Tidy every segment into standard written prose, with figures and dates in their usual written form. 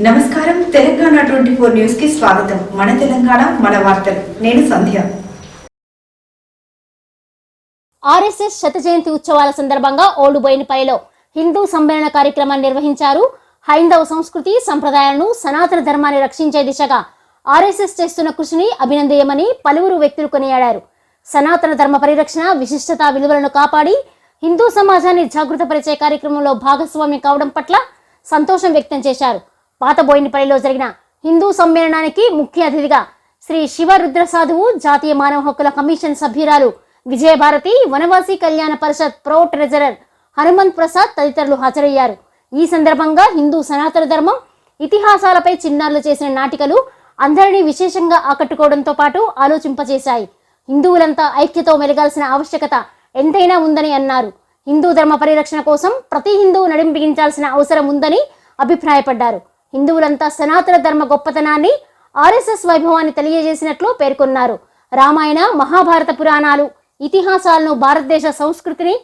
నమస్కారం తెలంగాణ 24 న్యూస్ కి స్వాగతం. మన తెలంగాణ మన వార్తలు. నేను సంధ్య. ఆర్ఎస్ఎస్ శత జయంతి ఉత్సవాల సందర్భంగా ఓల్డ్ బోయినపల్లిలో హిందూ సమ్మేళన కార్యక్రమాన్ని నిర్వహించారు. హైందవ సంస్కృతి సంప్రదాయాలను సనాతన ధర్మాన్ని రక్షించే దిశగా ఆర్ఎస్ఎస్ చేస్తున్న కృషిని అభినందనీయమని పలువురు వ్యక్తులు కొనియాడారు. సనాతన ధర్మ పరిరక్షణ విశిష్టత విలువలను కాపాడి హిందూ సమాజాన్ని జాగృతపరిచే కార్యక్రమంలో భాగస్వామ్యం కావడం పట్ల సంతోషం వ్యక్తం చేశారు. పాత బోయినపల్లిలో జరిగిన హిందూ సమ్మేళనానికి ముఖ్య అతిథిగా శ్రీ శివ రుద్ర సాధువు, జాతీయ మానవ హక్కుల కమిషన్ సభ్యురాలు విజయభారతి, వనవాసి కళ్యాణ పరిషత్ ప్రో ట్రెజరర్ హనుమంత్ ప్రసాద్ తదితరులు హాజరయ్యారు. ఈ సందర్భంగా హిందూ సనాతన ధర్మం ఇతిహాసాలపై చిన్నారులు చేసిన నాటికలు అందరినీ విశేషంగా ఆకట్టుకోవడంతో పాటు ఆలోచింపజేశాయి. హిందువులంతా ఐక్యతో మెలగాల్సిన ఆవశ్యకత ఎంతైనా ఉందని అన్నారు. హిందూ ధర్మ పరిరక్షణ కోసం ప్రతి హిందువు నడుం బిగించాల్సిన అవసరం ఉందని అభిప్రాయపడ్డారు. హిందువులంతా సనాతన ధర్మ గొప్పతనాన్ని, ఆర్ఎస్ఎస్ వైభవాన్ని తెలియజేసినట్లు పేర్కొన్నారు. రామాయణ, మహాభారత పురాణాలు, ఇతిహాసాలను, భారతదేశ సంస్కృతిని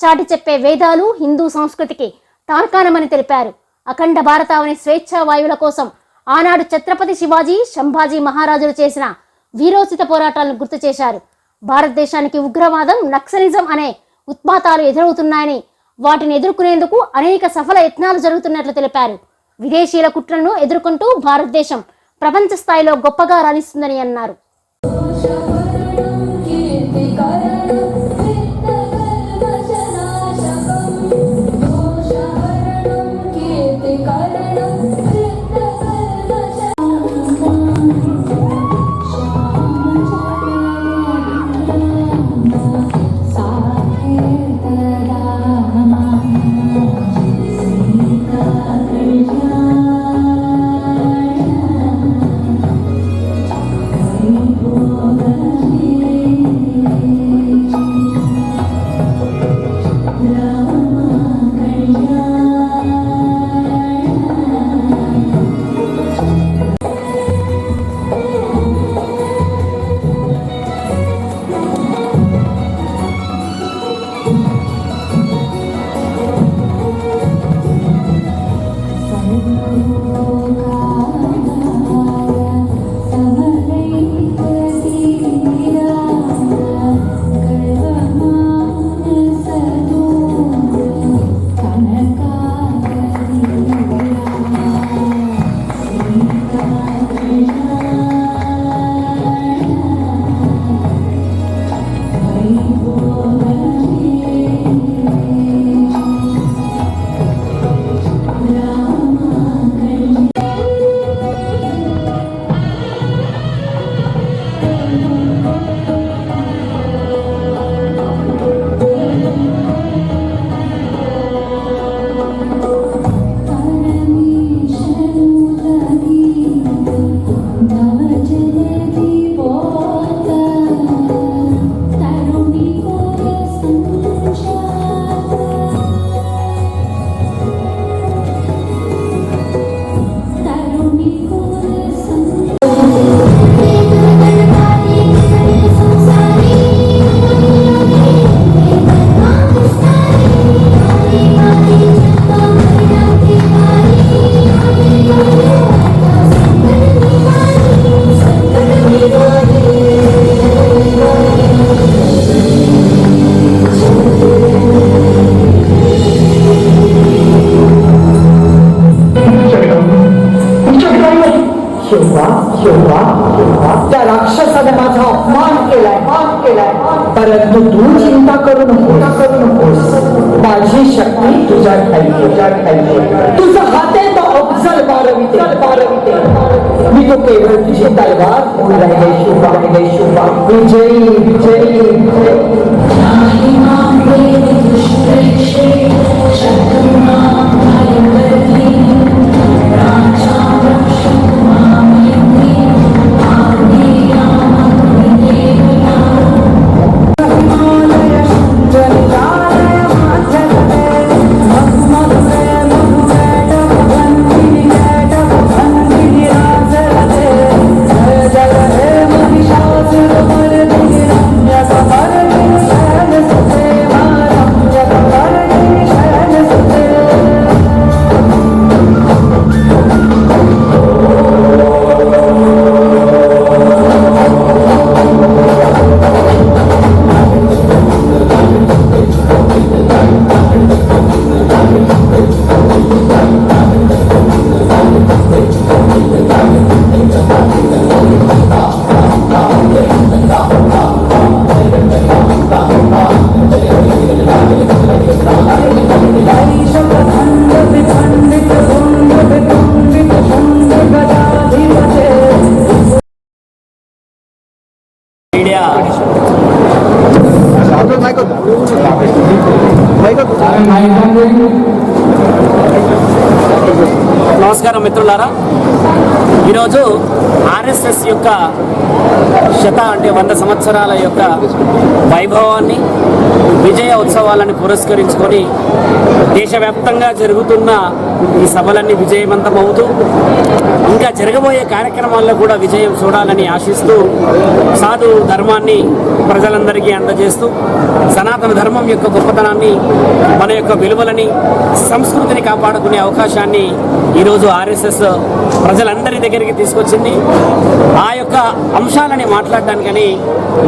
చాటి చెప్పే వేదాలు హిందూ సంస్కృతికి తార్కాణమని తెలిపారు. అఖండ భారతావని స్వేచ్ఛా వాయువుల కోసం ఆనాడు ఛత్రపతి శివాజీ, సంభాజీ మహారాజులు చేసిన వీరోచిత పోరాటాలను గుర్తు చేశారు. భారతదేశానికి ఉగ్రవాదం, నక్సలిజం అనే ఉత్పాతాలు ఎదురవుతున్నాయని, వాటిని ఎదుర్కొనేందుకు అనేక సఫల యత్నాలు జరుగుతున్నట్లు తెలిపారు. విదేశీయుల కుట్రలను ఎదుర్కొంటూ భారతదేశం ప్రపంచ స్థాయిలో గొప్పగా రాణిస్తుందని అన్నారు. त्या राक्षसाने माझा अपमान केलाय, परंतु तू चिंता करू नकोस. माझी शक्ती तुझ्या ठाई. तुझा हात आहे तो अफजल बारविते. मी तो केवळ तुझी तलवार शुभा विजयी. విజయ నమస్కారం మిత్రులారా, ఈరోజు ఆర్ఎస్ఎస్ యొక్క అంటే 100 సంవత్సరాల యొక్క వైభవాన్ని, విజయ ఉత్సవాలను పురస్కరించుకొని దేశవ్యాప్తంగా జరుగుతున్న ఈ సభలన్నీ విజయవంతమవుతూ ఇంకా జరగబోయే కార్యక్రమాల్లో కూడా విజయం చూడాలని ఆశిస్తూ సాధు ధర్మాన్ని ప్రజలందరికీ అందజేస్తూ సనాతన ధర్మం యొక్క గొప్పతనాన్ని, మన యొక్క విలువలని, సంస్కృతిని కాపాడుకునే అవకాశాన్ని ఈరోజు ఆర్ఎస్ఎస్ ప్రజలందరి దగ్గరికి తీసుకొచ్చింది. ఆ యొక్క అంశాలని మాట్లాడడానికని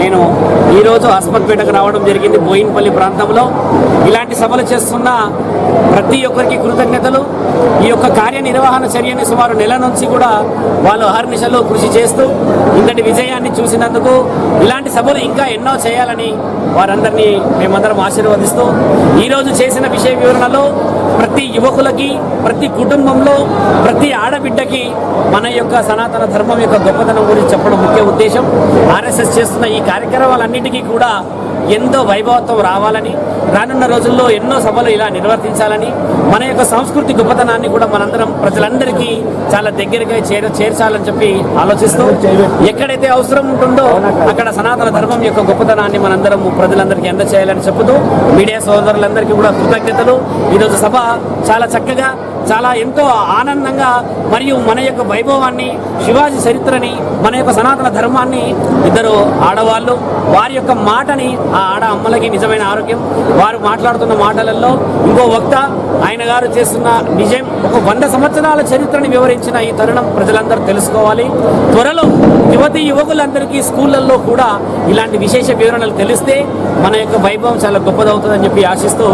నేను ఈరోజు ఆస్పత్పేటకు రావడం జరిగింది. బోయిన్పల్లి ప్రాంతంలో ఇలాంటి సభలు చేస్తున్న ప్రతి ఒక్కరికి కృతజ్ఞతలు. ఈ యొక్క కార్యనిర్వహణ చర్యని సుమారు నెల నుంచి కూడా వాళ్ళు అహర్నిశలు కృషి చేస్తూ ఇంతటి విజయాన్ని చూసినందుకు, ఇలాంటి సభలు ఇంకా ఎన్నో చేయాలని వారందరినీ మేమందరం ఆశీర్వదిస్తూ ఈరోజు చేసిన విషయ వివరణలో ప్రతి యువకులకి, ప్రతి కుటుంబంలో, ప్రతి ఆడబిడ్డకి మన యొక్క సనాతన ధర్మం యొక్క గొప్పతనం గురించి చెప్పడం ముఖ్య ఉద్దేశం. ఆర్ఎస్ఎస్ చేస్తున్న ఈ కార్యక్రమాలన్నింటికీ కూడా ఎంతో వైభవత్వం రావాలని, రానున్న రోజుల్లో ఎన్నో సభలు ఇలా నిర్వర్తించాలని, మన యొక్క సంస్కృతి గొప్పతనాన్ని కూడా మనందరం ప్రజలందరికీ చాలా దగ్గరగా చేర్చాలని చెప్పి ఆలోచిస్తూ, ఎక్కడైతే అవసరం ఉంటుందో అక్కడ సనాతన ధర్మం యొక్క గొప్పతనాన్ని మనందరం ప్రజలందరికీ అందచేయాలని చెబుతూ మీడియా సోదరులందరికీ కూడా కృతజ్ఞతలు. ఈరోజు సభ చాలా చక్కగా, చాలా ఎంతో ఆనందంగా మరియు మన యొక్క వైభవాన్ని, శివాజీ చరిత్రని, మన యొక్క సనాతన ధర్మాన్ని ఇద్దరు ఆడవాళ్ళు వారి యొక్క మాటని, ఆ ఆడ అమ్మలకి నిజమైన ఆరోగ్యం, వారు మాట్లాడుతున్న మాటలలో ఇంకో వక్త ఆయన గారు చేస్తున్న నిజం, ఒక 100 సంవత్సరాల చరిత్రని వివరించిన ఈ తరుణం ప్రజలందరూ తెలుసుకోవాలి. త్వరలో యువతీ యువకులందరికీ స్కూళ్ళల్లో కూడా ఇలాంటి విశేష వివరణలు తెలిస్తే మన యొక్క వైభవం చాలా గొప్పదవుతుందని చెప్పి ఆశిస్తూ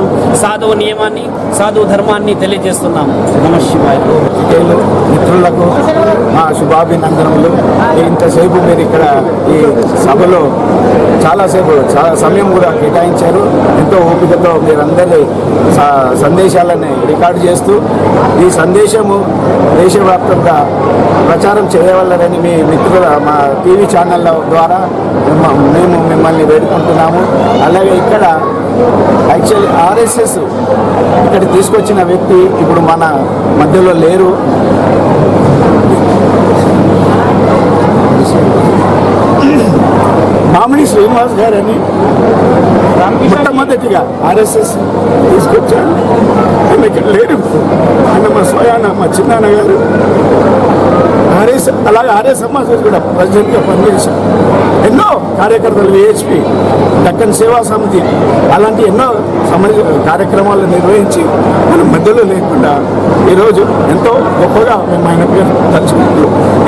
సాధువు నియమాన్ని, సాధువు ధర్మాన్ని తెలియజేస్తున్నాము. నమఃశివాయ. మిత్రులకు మా శుభాభినందనములు. ఇంతసేపు మీరు ఇక్కడ ఈ సభలో చాలా సమయం కూడా కేటాయించారు. ఎంతో ఓపికతో మీరందరి సందేశాలని రికార్డు చేస్తూ ఈ సందేశము దేశవ్యాప్తంగా ప్రచారం చేయవలనని మీ మిత్రుల మా టీవీ ఛానళ్ళ ద్వారా మేము మిమ్మల్ని వేడుకుంటున్నాము. అలాగే ఇక్కడ యాక్చువల్లీ ఆర్ఎస్ఎస్ ఇక్కడ తీసుకొచ్చిన వ్యక్తి ఇప్పుడు మన మధ్యలో లేరు. మామిడి శ్రీనివాస్ గారని మొట్టమొదటిగా ఆర్ఎస్ఎస్ తీసుకొచ్చాడు. ఆయన ఇక్కడ లేరు. ఆయన మా స్వయాన మా చిన్నాన్న గారు అలాగే ఆర్య సమాజం కూడా ప్రెసిడెంట్గా పనిచేశారు. ఎన్నో కార్యకర్తలు, విహెచ్పి, దక్కన్ సేవా సమితి అలాంటి ఎన్నో కార్యక్రమాలు నిర్వహించి మన మధ్యలో లేకుండా ఈరోజు ఎంతో గొప్పగా మేము ఆయన పేరు తలుచుకుంటూ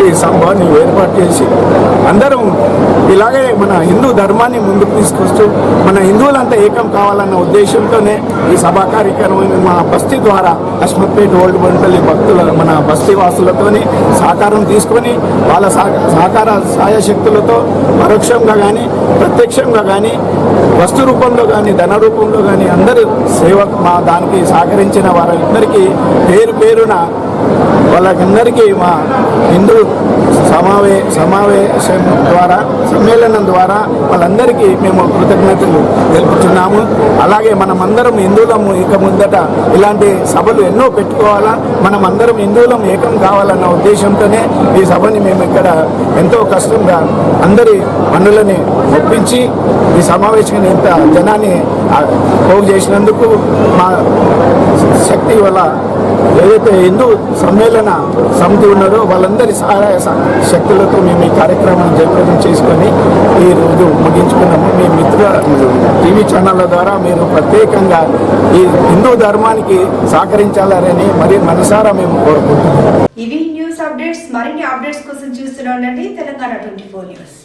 ఈ సంభవాన్ని ఏర్పాటు చేసి అందరం ఇలాగే మన హిందూ ధర్మాన్ని ముందుకు తీసుకొస్తూ మన హిందువులంతా ఏకం కావాలన్న ఉద్దేశంతోనే ఈ సభా కార్యక్రమం మా బస్తీ ద్వారా అస్మత్పేట ఓల్డ్ బోయిన్పల్లి భక్తుల మన బస్తీ వాసులతోని సహకారం తీసుకొని వాళ్ళ సహకార సాయశక్తులతో పరోక్షంగా కానీ ప్రత్యక్షంగా కానీ వస్తు రూపంలో కానీ ధన రూపంలో కానీ అందరూ సేవ మా దానికి సహకరించిన వారందరికీ పేరు పేరున వాళ్ళకందరికీ మా హిందూ సమావేశం ద్వారా, సమ్మేళనం ద్వారా వాళ్ళందరికీ మేము కృతజ్ఞతలు తెలుపుతున్నాము. అలాగే మనమందరం హిందువులము ఇక ముందట ఇలాంటి సభలు ఎన్నో పెట్టుకోవాలా, మనం అందరం హిందువులం ఏకం కావాలన్న ఉద్దేశంతోనే ఈ సభని మేము ఇక్కడ ఎంతో కష్టంగా అందరి పనులని ఒప్పించి ఈ సమావేశాన్ని ఇంత జనాన్ని పోగు చేసినందుకు మా శక్తి వల్ల ఏదైతే హిందూ సమ్మేళన సమితి ఉన్నారో వాళ్ళందరి సహాయ శక్తులతో మేము ఈ కార్యక్రమాన్ని జయప్రదం చేసుకొని ఈ రోజు ముగించుకున్నాము. మీ మిత్రుల టీవీ ఛానళ్ళ ద్వారా మీరు ప్రత్యేకంగా ఈ హిందూ ధర్మానికి సహకరించాలని మరి మనసారా మేము కోరుకుంటున్నాము. ఇవి న్యూస్ అప్డేట్స్. మరిన్ని అప్డేట్స్ కోసం చూస్తూనే ఉండండి తెలంగాణ 24 న్యూస్.